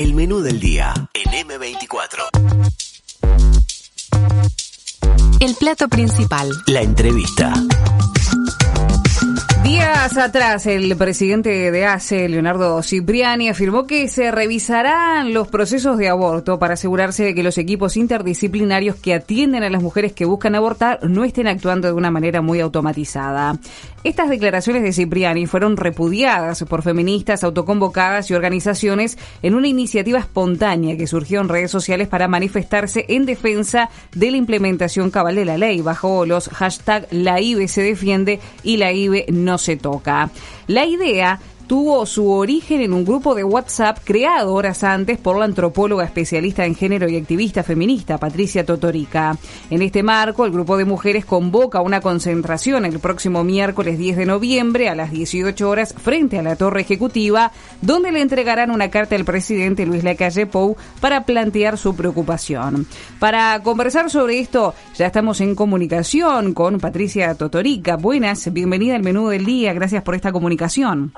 El menú del día en M24. El plato principal. La entrevista. Días atrás, el presidente de ACE, Leonardo Cipriani, afirmó que se revisarán los procesos de aborto para asegurarse de que los equipos interdisciplinarios que atienden a las mujeres que buscan abortar no estén actuando de una manera muy automatizada. Estas declaraciones de Cipriani fueron repudiadas por feministas, autoconvocadas y organizaciones en una iniciativa espontánea que surgió en redes sociales para manifestarse en defensa de la implementación cabal de la ley bajo los hashtag La IVE se defiende y La IVE no se toca. La idea tuvo su origen en un grupo de WhatsApp creado horas antes por la antropóloga especialista en género y activista feminista Patricia Totorica. En este marco, el grupo de mujeres convoca una concentración el próximo miércoles 10 de noviembre a las 18 horas frente a la Torre Ejecutiva, donde le entregarán una carta al presidente Luis Lacalle Pou para plantear su preocupación. Para conversar sobre esto, ya estamos en comunicación con Patricia Totorica. Buenas, bienvenida al menú del día, gracias por esta comunicación.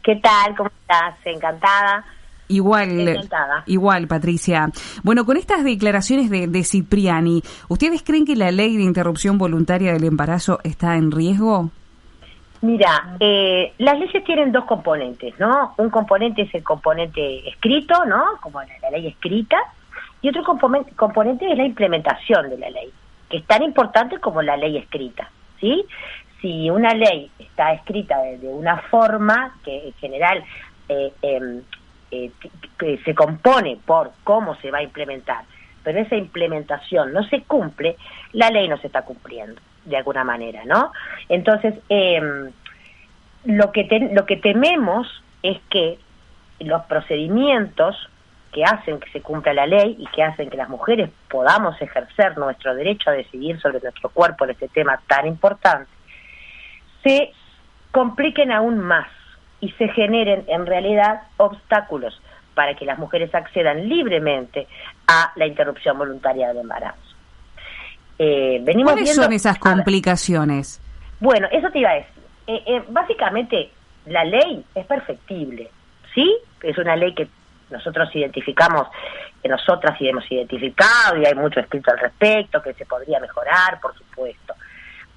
¿Qué tal? ¿Cómo estás? Encantada. Igual, Patricia. Bueno, con estas declaraciones de Cipriani, ¿ustedes creen que la ley de interrupción voluntaria del embarazo está en riesgo? Mira, las leyes tienen dos componentes, ¿no? Un componente es el componente escrito, ¿no? Como la ley escrita, y otro componente es la implementación de la ley, que es tan importante como la ley escrita, ¿sí? Si una ley está escrita de una forma que en general que se compone por cómo se va a implementar, pero esa implementación no se cumple, la ley no se está cumpliendo de alguna manera, ¿no? Entonces, lo que tememos es que los procedimientos que hacen que se cumpla la ley y que hacen que las mujeres podamos ejercer nuestro derecho a decidir sobre nuestro cuerpo en este tema tan importante, se compliquen aún más y se generen en realidad obstáculos para que las mujeres accedan libremente a la interrupción voluntaria del embarazo. ¿Cuáles son esas complicaciones? Bueno, eso te iba a decir. Básicamente, la ley es perfectible, ¿sí? Es una ley que nosotros identificamos, que nosotras hemos identificado, y hay mucho escrito al respecto, que se podría mejorar, por supuesto.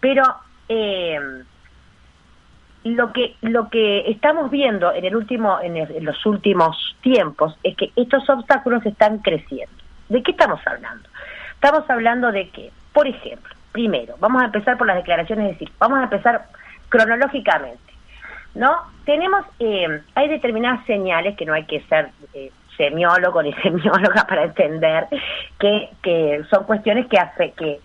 Pero lo que estamos viendo en los últimos tiempos es que estos obstáculos están creciendo. ¿De qué estamos hablando? Estamos hablando de que, por ejemplo, primero, vamos a empezar por las declaraciones, es decir, vamos a empezar cronológicamente, ¿no? Hay determinadas señales que no hay que ser semiólogo ni semióloga para entender que son cuestiones que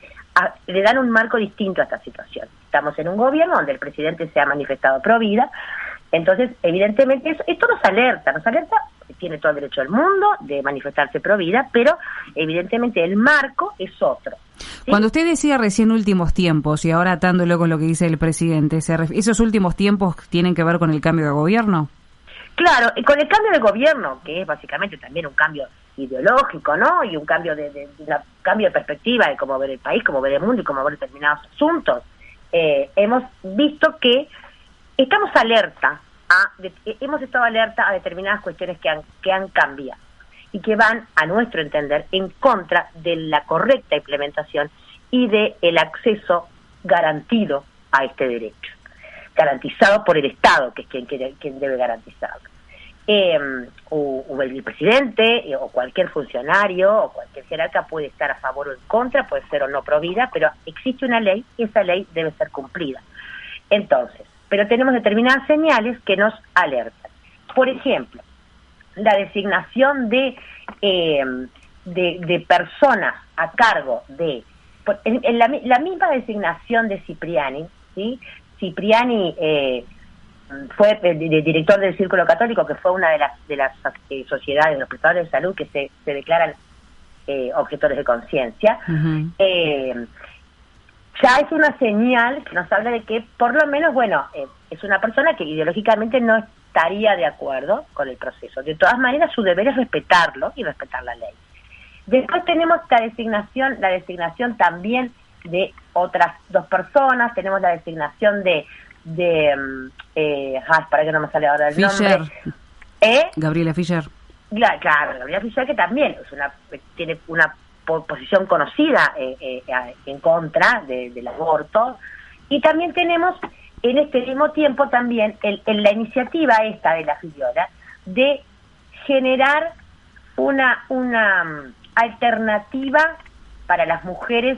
le dan un marco distinto a esta situación. Estamos en un gobierno donde el presidente se ha manifestado pro vida, entonces evidentemente esto nos alerta, tiene todo el derecho del mundo de manifestarse pro vida, pero evidentemente el marco es otro, ¿sí? Cuando usted decía recién últimos tiempos y ahora atándolo con lo que dice el presidente, ¿esos últimos tiempos tienen que ver con el cambio de gobierno? Claro, y con el cambio de gobierno, que es básicamente también un cambio ideológico, ¿no? Y un cambio cambio de perspectiva de cómo ver el país, cómo ver el mundo y cómo ver determinados asuntos. Hemos visto que estamos hemos estado alerta a determinadas cuestiones que han cambiado y que van, a nuestro entender, en contra de la correcta implementación y de el acceso garantido a este derecho, garantizado por el Estado, que es quien debe garantizarlo. O el presidente o cualquier funcionario o cualquier jerarca puede estar a favor o en contra, puede ser o no pro vida, pero existe una ley y esa ley debe ser cumplida. Entonces, pero tenemos determinadas señales que nos alertan. Por ejemplo, la designación de personas a cargo en la misma designación de Cipriani, ¿sí? Cipriani fue el director del Círculo Católico, que fue una de las sociedades de los prestadores de salud que se declaran objetores de conciencia. Uh-huh. Ya es una señal que nos habla de que, por lo menos, es una persona que ideológicamente no estaría de acuerdo con el proceso. De todas maneras, su deber es respetarlo y respetar la ley. Después tenemos la designación también de otras dos personas. Tenemos la designación para que no me sale ahora el Fischer. nombre. Gabriela Fischer. Claro, la unidad oficial que también tiene una posición conocida en contra del aborto, y también tenemos en este mismo tiempo también la iniciativa esta de la Filiola de generar una alternativa para las mujeres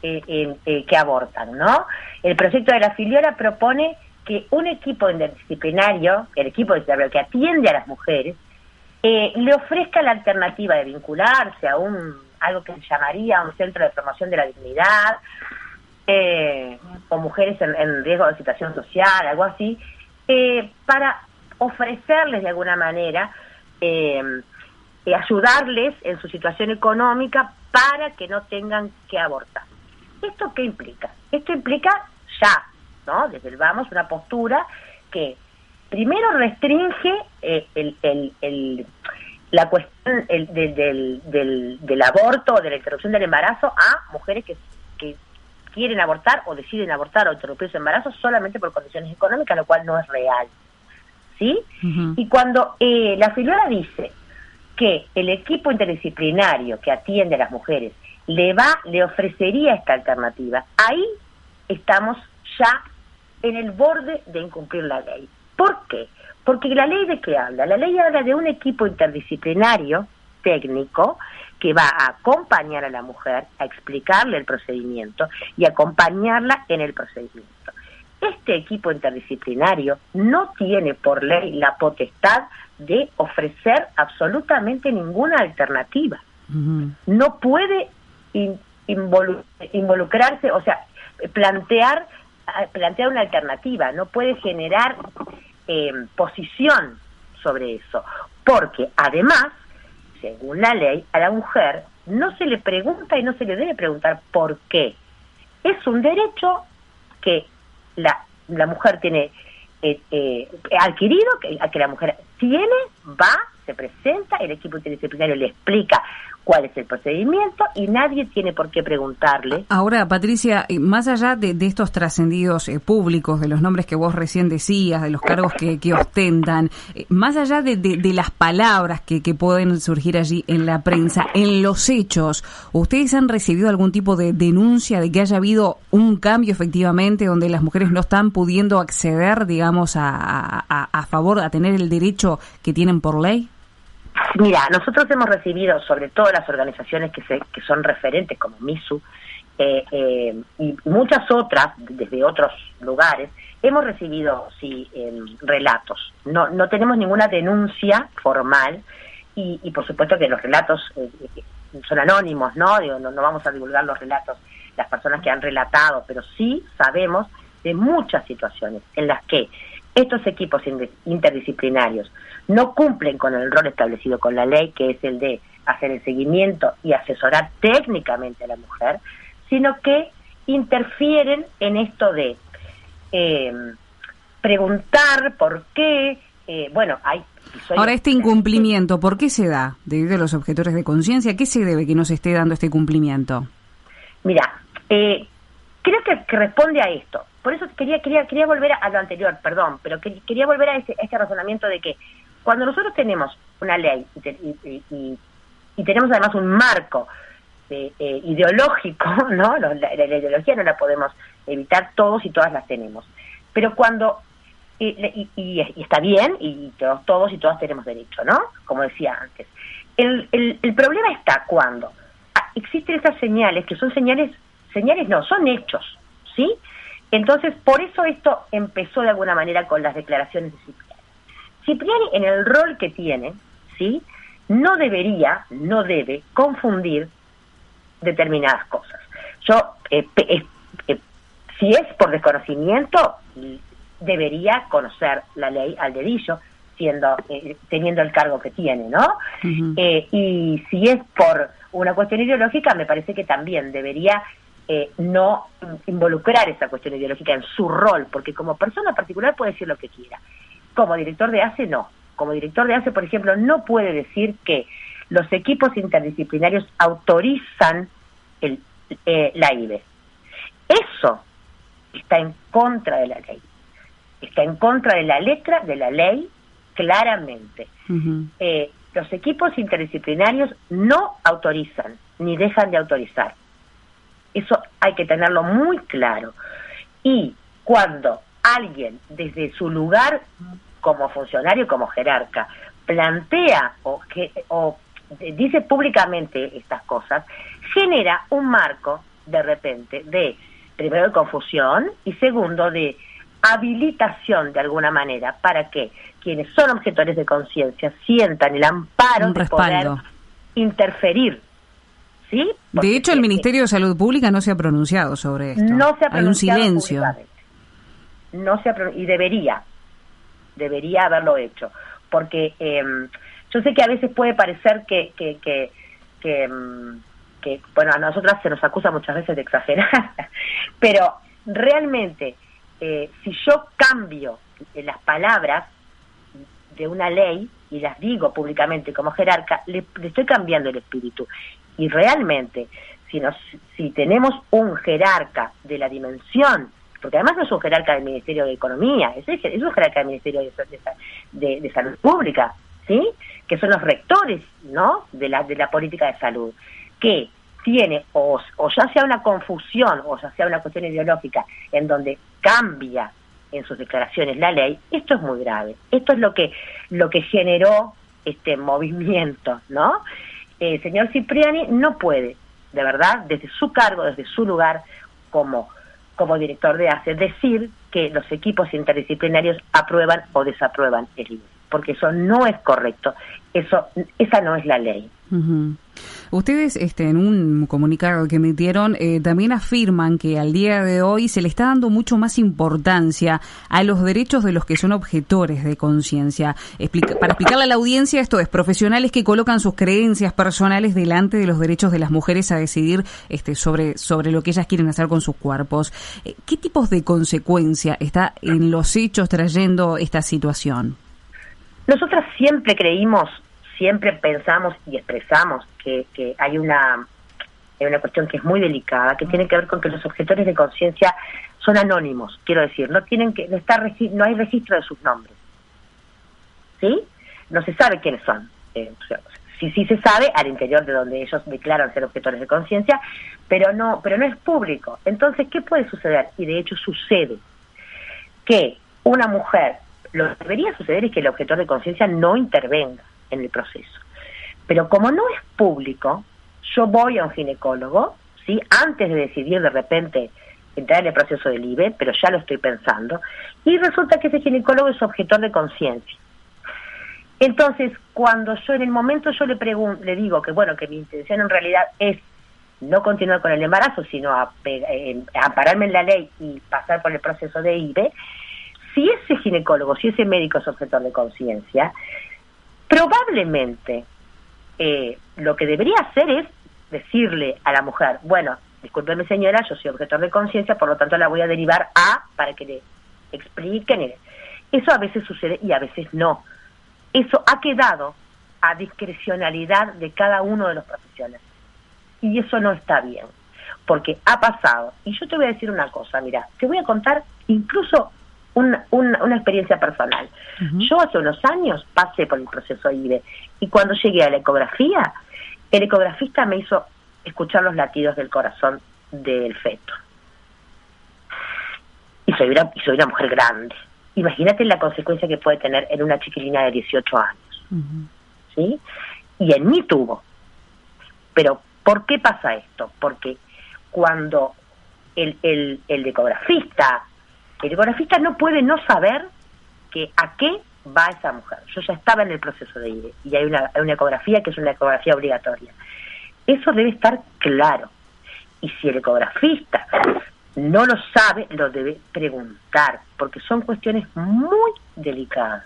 que abortan, ¿no? El proyecto de la Filiola propone que un equipo interdisciplinario, el equipo interdisciplinario que atiende a las mujeres, le ofrezca la alternativa de vincularse a algo que se llamaría un centro de promoción de la dignidad, o mujeres en riesgo de situación social, algo así, para ofrecerles de alguna manera, ayudarles en su situación económica para que no tengan que abortar. ¿Esto qué implica? Esto implica ya, ¿no? Desde el vamos, una postura que primero restringe la cuestión del aborto o de la interrupción del embarazo a mujeres que quieren abortar o deciden abortar o interrumpir su embarazo solamente por condiciones económicas, lo cual no es real, ¿sí? Uh-huh. Y cuando la Filiola dice que el equipo interdisciplinario que atiende a las mujeres le ofrecería esta alternativa, ahí estamos ya en el borde de incumplir la ley. ¿Por qué? Porque la ley ¿de qué habla? La ley habla de un equipo interdisciplinario técnico que va a acompañar a la mujer, a explicarle el procedimiento y acompañarla en el procedimiento. Este equipo interdisciplinario no tiene por ley la potestad de ofrecer absolutamente ninguna alternativa. Uh-huh. No puede involucrarse, o sea, plantear una alternativa, no puede generar posición sobre eso, porque además, según la ley, a la mujer no se le pregunta y no se le debe preguntar por qué. Es un derecho que la mujer tiene adquirido, que la mujer tiene, se presenta, el equipo interdisciplinario le explica cuál es el procedimiento y nadie tiene por qué preguntarle. Ahora, Patricia, más allá de estos trascendidos públicos, de los nombres que vos recién decías, de los cargos que ostentan, más allá de las palabras que pueden surgir allí en la prensa, en los hechos, ¿ustedes han recibido algún tipo de denuncia de que haya habido un cambio efectivamente donde las mujeres no están pudiendo acceder, digamos, a favor, a tener el derecho que tienen por ley? Mira, nosotros hemos recibido, sobre todo las organizaciones que son referentes como MISU y muchas otras desde otros lugares, hemos recibido relatos. No tenemos ninguna denuncia formal y por supuesto que los relatos son anónimos, ¿no? Digo, no vamos a divulgar los relatos, las personas que han relatado, pero sí sabemos de muchas situaciones en las que estos equipos interdisciplinarios no cumplen con el rol establecido con la ley, que es el de hacer el seguimiento y asesorar técnicamente a la mujer, sino que interfieren en esto de preguntar por qué. Hay... Ahora, este incumplimiento, ¿por qué se da? Debido a los objetores de conciencia, ¿qué se debe que no se esté dando este cumplimiento? Mira, creo que responde a esto. Por eso quería volver a lo anterior, perdón, pero quería volver a este razonamiento de que cuando nosotros tenemos una ley y tenemos además un marco ideológico, ¿no? La ideología no la podemos evitar, todos y todas las tenemos. Pero cuando, y está bien, y todos y todas tenemos derecho, ¿no? Como decía antes. El problema está cuando existen estas señales, que son señales no, son hechos, ¿sí? Entonces, por eso esto empezó de alguna manera con las declaraciones de Cipriani. Cipriani, en el rol que tiene, ¿sí?, no debe confundir determinadas cosas. Si es por desconocimiento, debería conocer la ley al dedillo, teniendo el cargo que tiene, ¿no? Uh-huh. Y si es por una cuestión ideológica, me parece que también debería no involucrar esa cuestión ideológica en su rol, porque como persona particular puede decir lo que quiera. Como director de ACE, no. Como director de ACE, por ejemplo, no puede decir que los equipos interdisciplinarios autorizan la IVE. Eso está en contra de la ley. Está en contra de la letra de la ley, claramente. Uh-huh. los equipos interdisciplinarios no autorizan ni dejan de autorizar. Eso hay que tenerlo muy claro. Y cuando alguien desde su lugar como funcionario, como jerarca, plantea o dice públicamente estas cosas, genera un marco de repente de, primero, de confusión y segundo, de habilitación de alguna manera para que quienes son objetores de conciencia sientan el amparo de poder interferir. ¿Sí? Porque de hecho, el Ministerio de Salud Pública no se ha pronunciado sobre esto. No se ha pronunciado. Hay un silencio. No se ha y debería haberlo hecho, porque yo sé que a veces puede parecer que bueno, a nosotras se nos acusa muchas veces de exagerar, pero realmente si yo cambio las palabras de una ley y las digo públicamente como jerarca, le estoy cambiando el espíritu. Y realmente, si tenemos un jerarca de la dimensión, porque además no es un jerarca del Ministerio de Economía, es un jerarca del Ministerio de Salud Pública, ¿sí? Que son los rectores, ¿no?, de la política de salud, que tiene o ya sea una confusión o ya sea una cuestión ideológica en donde cambia en sus declaraciones la ley. Esto es muy grave. Esto es lo que generó este movimiento, ¿no? Señor Cipriani no puede, de verdad, desde su cargo, desde su lugar como director de ACE, decir que los equipos interdisciplinarios aprueban o desaprueban el IVE, porque eso no es correcto, esa no es la ley. Uh-huh. Ustedes, en un comunicado que emitieron, también afirman que al día de hoy se le está dando mucho más importancia a los derechos de los que son objetores de conciencia. Para explicarle a la audiencia, esto es profesionales que colocan sus creencias personales delante de los derechos de las mujeres a decidir sobre lo que ellas quieren hacer con sus cuerpos. ¿Qué tipos de consecuencia está en los hechos trayendo esta situación? Nosotras siempre pensamos y expresamos que hay una cuestión que es muy delicada, que tiene que ver con que los objetores de conciencia son anónimos, quiero decir, no hay registro de sus nombres, ¿sí? No se sabe quiénes son. Sí se sabe al interior de donde ellos declaran ser objetores de conciencia, pero no es público. Entonces, ¿qué puede suceder? Y de hecho sucede que una mujer, lo que debería suceder es que el objetor de conciencia no intervenga en el proceso. Pero como no es público, yo voy a un ginecólogo, ¿sí?, antes de decidir de repente entrar en el proceso del IVE, pero ya lo estoy pensando, y resulta que ese ginecólogo es objetor de conciencia. Entonces, cuando yo en el momento yo le digo que bueno, que mi intención en realidad es no continuar con el embarazo, sino ampararme en la ley y pasar por el proceso de IVE, si ese ginecólogo, si ese médico es objetor de conciencia, probablemente lo que debería hacer es decirle a la mujer, bueno, discúlpeme señora, yo soy objetor de conciencia, por lo tanto la voy a derivar para que le expliquen. Eso a veces sucede y a veces no. Eso ha quedado a discrecionalidad de cada uno de los profesionales. Y eso no está bien, porque ha pasado. Y yo te voy a decir una cosa, mira, te voy a contar incluso una experiencia personal. Uh-huh. Yo hace unos años pasé por el proceso IVE y cuando llegué a la ecografía, el ecografista me hizo escuchar los latidos del corazón del feto. Y soy una mujer grande. Imagínate la consecuencia que puede tener en una chiquilina de 18 años. Uh-huh. ¿Sí? Y en mí tuvo. Pero, ¿por qué pasa esto? Porque cuando el ecografista no puede no saber a qué va esa mujer. Yo ya estaba en el proceso de IVE y hay una ecografía que es una ecografía obligatoria. Eso debe estar claro. Y si el ecografista no lo sabe, lo debe preguntar, porque son cuestiones muy delicadas,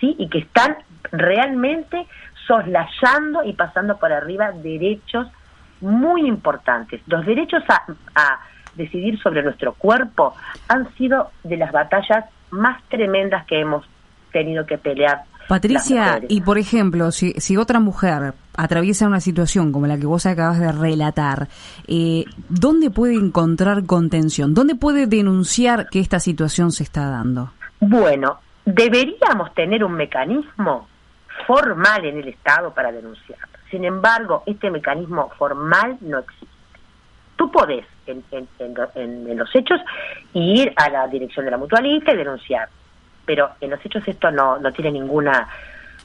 ¿sí? Y que están realmente soslayando y pasando por arriba derechos muy importantes. Los derechos a decidir sobre nuestro cuerpo han sido de las batallas más tremendas que hemos tenido que pelear. Patricia, y por ejemplo, si otra mujer atraviesa una situación como la que vos acabas de relatar, ¿dónde puede encontrar contención? ¿Dónde puede denunciar que esta situación se está dando? Bueno, deberíamos tener un mecanismo formal en el Estado para denunciarlo. Sin embargo, este mecanismo formal no existe. Tú podés, en los hechos, ir a la dirección de la mutualista y denunciar, pero en los hechos esto no tiene ninguna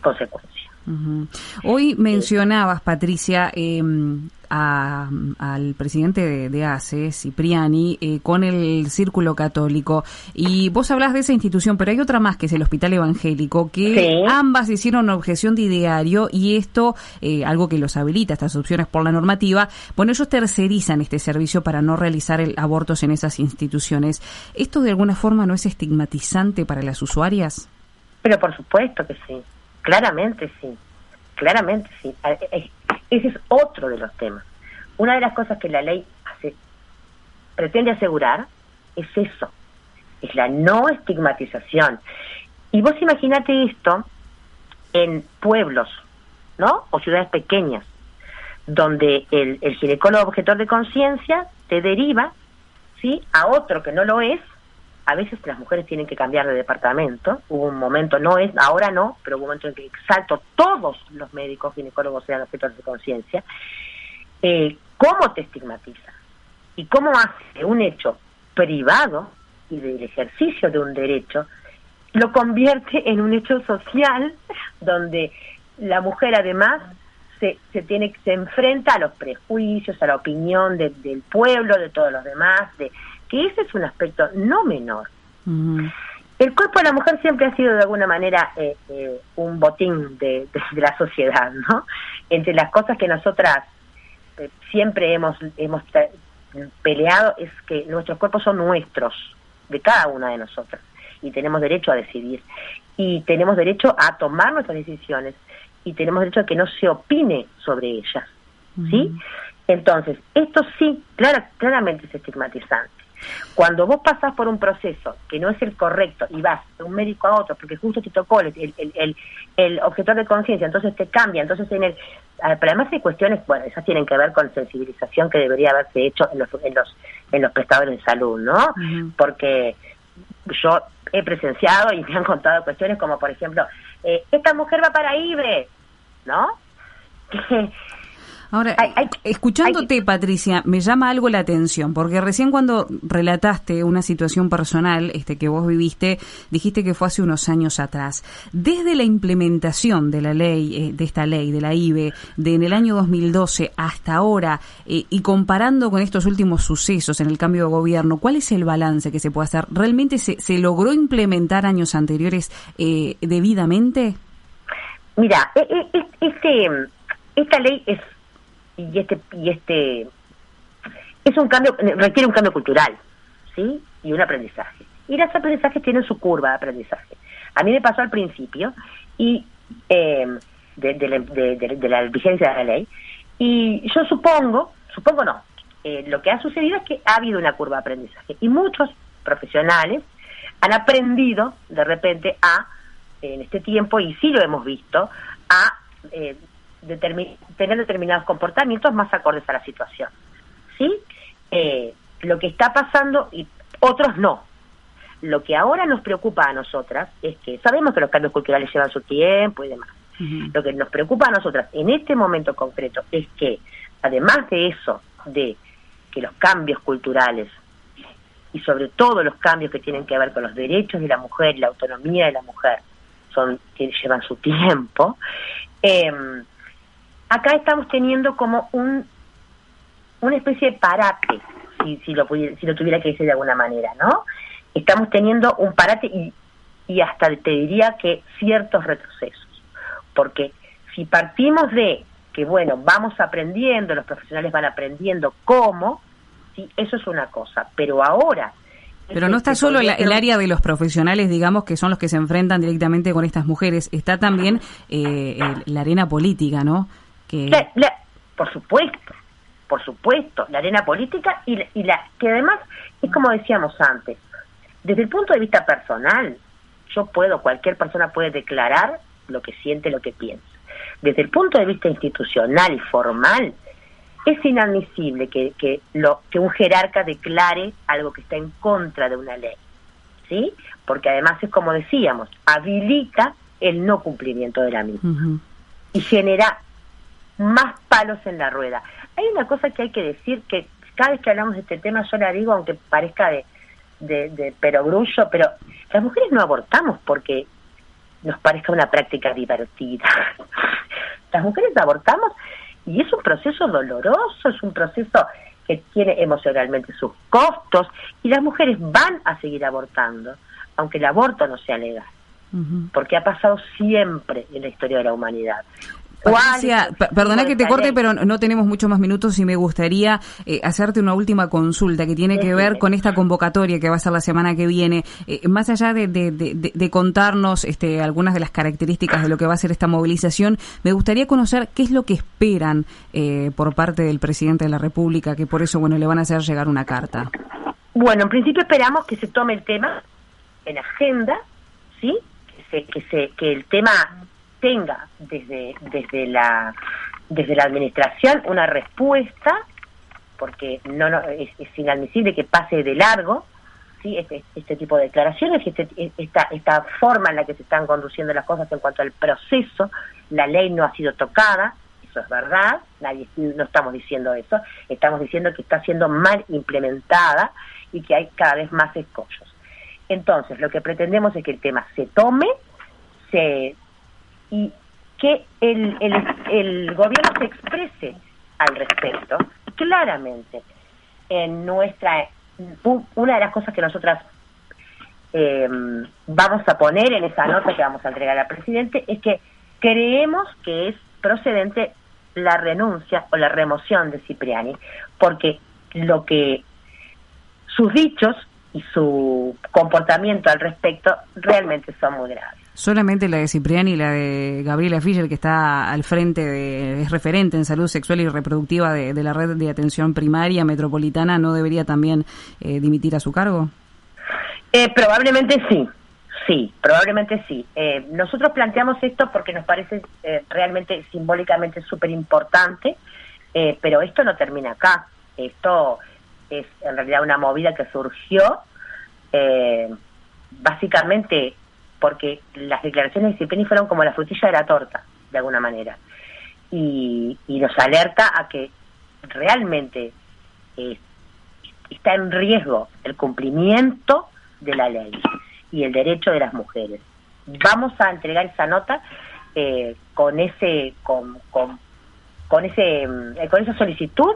consecuencia. Uh-huh. Hoy mencionabas, Patricia, al presidente de ACE, Cipriani, con el Círculo Católico, y vos hablás de esa institución, pero hay otra más que es el Hospital Evangélico, que sí. Ambas hicieron objeción de ideario, y esto, algo que los habilita, estas opciones por la normativa, bueno, ellos tercerizan este servicio para no realizar abortos en esas instituciones. ¿Esto de alguna forma no es estigmatizante para las usuarias? Pero por supuesto que sí. Claramente sí. Ese es otro de los temas. Una de las cosas que la ley pretende asegurar es eso, es la no estigmatización. Y vos imaginate esto en pueblos, ¿no? O ciudades pequeñas, donde el ginecólogo objetor de conciencia te deriva, ¿sí?, a otro que no lo es. A veces las mujeres tienen que cambiar de departamento. Hubo un momento, ahora no, pero hubo un momento en que exacto todos los médicos ginecólogos eran objetores de conciencia. ¿Cómo te estigmatiza? ¿Y cómo hace un hecho privado y del ejercicio de un derecho, lo convierte en un hecho social donde la mujer además se enfrenta a los prejuicios, a la opinión del pueblo, de todos los demás, que ese es un aspecto no menor. Uh-huh. El cuerpo de la mujer siempre ha sido de alguna manera un botín de la sociedad, ¿no? Entre las cosas que nosotras siempre hemos peleado es que nuestros cuerpos son nuestros, de cada una de nosotras, y tenemos derecho a decidir, y tenemos derecho a tomar nuestras decisiones, y tenemos derecho a que no se opine sobre ellas, ¿sí? Uh-huh. Entonces, esto sí, claramente es estigmatizante. Cuando vos pasás por un proceso que no es el correcto y vas de un médico a otro porque justo te tocó el objetor de conciencia, entonces te cambia, entonces pero además hay cuestiones, bueno, esas tienen que ver con sensibilización que debería haberse hecho en los prestadores de salud, ¿no? Uh-huh. Porque yo he presenciado y me han contado cuestiones como, por ejemplo, esta mujer va para IBE, ¿no? Ahora, escuchándote, Patricia, me llama algo la atención, porque recién cuando relataste una situación personal que vos viviste, dijiste que fue hace unos años atrás. Desde la implementación de la ley, de esta ley, de la IBE, en el año 2012 hasta ahora, y comparando con estos últimos sucesos en el cambio de gobierno, ¿cuál es el balance que se puede hacer? ¿Realmente se logró implementar años anteriores debidamente? Mira, esta ley es es un cambio, requiere un cambio cultural, ¿sí? Y un aprendizaje. Y los aprendizajes tienen su curva de aprendizaje. A mí me pasó al principio y de la vigencia de la ley, y yo supongo no, lo que ha sucedido es que ha habido una curva de aprendizaje y muchos profesionales han aprendido de repente en este tiempo, y sí lo hemos visto, a tener determinados comportamientos más acordes a la situación, ¿sí? Lo que está pasando, y otros no. Lo que ahora nos preocupa a nosotras es que sabemos que los cambios culturales llevan su tiempo y demás. Uh-huh. Lo que nos preocupa a nosotras en este momento concreto es que, además de eso, de que los cambios culturales y sobre todo los cambios que tienen que ver con los derechos de la mujer y la autonomía de la mujer que llevan su tiempo, acá estamos teniendo como una especie de parate, si lo tuviera que decir de alguna manera, ¿no? Estamos teniendo un parate y hasta te diría que ciertos retrocesos, porque si partimos de que, bueno, vamos aprendiendo, los profesionales van aprendiendo cómo, sí, eso es una cosa, pero ahora... Pero no está solo el área de los profesionales, digamos, que son los que se enfrentan directamente con estas mujeres, está también la arena política, ¿no? Por supuesto, la arena política y que además es como decíamos antes, desde el punto de vista personal, cualquier persona puede declarar lo que siente, lo que piensa. Desde el punto de vista institucional y formal, es inadmisible que un jerarca declare algo que está en contra de una ley, ¿sí? Porque además es como decíamos, habilita el no cumplimiento de la misma. Uh-huh. Y genera más palos en la rueda. Hay una cosa que hay que decir, que cada vez que hablamos de este tema yo la digo, aunque parezca de perogrullo, pero las mujeres no abortamos porque nos parezca una práctica divertida. Las mujeres abortamos y es un proceso doloroso, es un proceso que tiene emocionalmente sus costos, y las mujeres van a seguir abortando, aunque el aborto no sea legal, porque ha pasado siempre en la historia de la humanidad. Patricia, perdona que te corte, pero no tenemos muchos más minutos y me gustaría hacerte una última consulta que tiene que ver con esta convocatoria que va a ser la semana que viene. Más allá de contarnos algunas de las características de lo que va a ser esta movilización, me gustaría conocer qué es lo que esperan por parte del presidente de la República, que por eso le van a hacer llegar una carta. Bueno, en principio esperamos que se tome el tema en agenda, ¿sí? Que el tema tenga desde la administración una respuesta, porque es inadmisible que pase de largo, ¿sí? Este tipo de declaraciones, esta forma en la que se están conduciendo las cosas en cuanto al proceso. La ley no ha sido tocada, eso es verdad, no estamos diciendo eso, estamos diciendo que está siendo mal implementada y que hay cada vez más escollos. Entonces, lo que pretendemos es que el tema se tome, y que el gobierno se exprese al respecto claramente. Una de las cosas que nosotras vamos a poner en esa nota que vamos a entregar al presidente es que creemos que es procedente la renuncia o la remoción de Cipriani, porque sus dichos y su comportamiento al respecto realmente son muy graves. Solamente la de Cipriani y la de Gabriela Fischer, que está al frente es referente en salud sexual y reproductiva de la red de atención primaria metropolitana, ¿no debería también dimitir a su cargo? Probablemente sí, probablemente sí. Nosotros planteamos esto porque nos parece realmente simbólicamente súper importante, pero esto no termina acá. Esto es en realidad una movida que surgió básicamente porque las declaraciones de Cipriani fueron como la frutilla de la torta, de alguna manera, y nos alerta a que realmente está en riesgo el cumplimiento de la ley y el derecho de las mujeres. Vamos a entregar esa nota con esa solicitud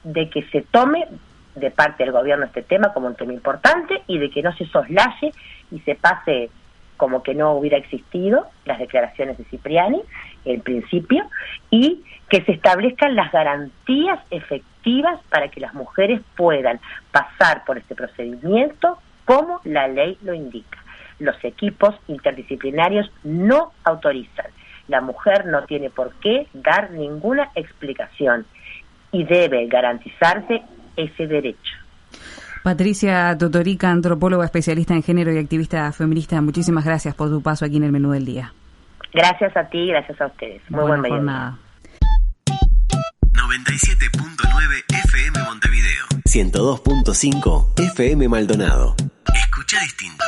de que se tome de parte del gobierno este tema como un tema importante y de que no se soslaye y se pase como que no hubiera existido las declaraciones de Cipriani en principio, y que se establezcan las garantías efectivas para que las mujeres puedan pasar por este procedimiento como la ley lo indica. Los equipos interdisciplinarios no autorizan. La mujer no tiene por qué dar ninguna explicación y debe garantizarse ese derecho. Patricia Totorica, antropóloga especialista en género y activista feminista, muchísimas gracias por tu paso aquí en el Menú del Día. Gracias a ti, gracias a ustedes. Muy buen mediodía. 97.9 FM Montevideo. 102.5 FM Maldonado. Escucha distinto.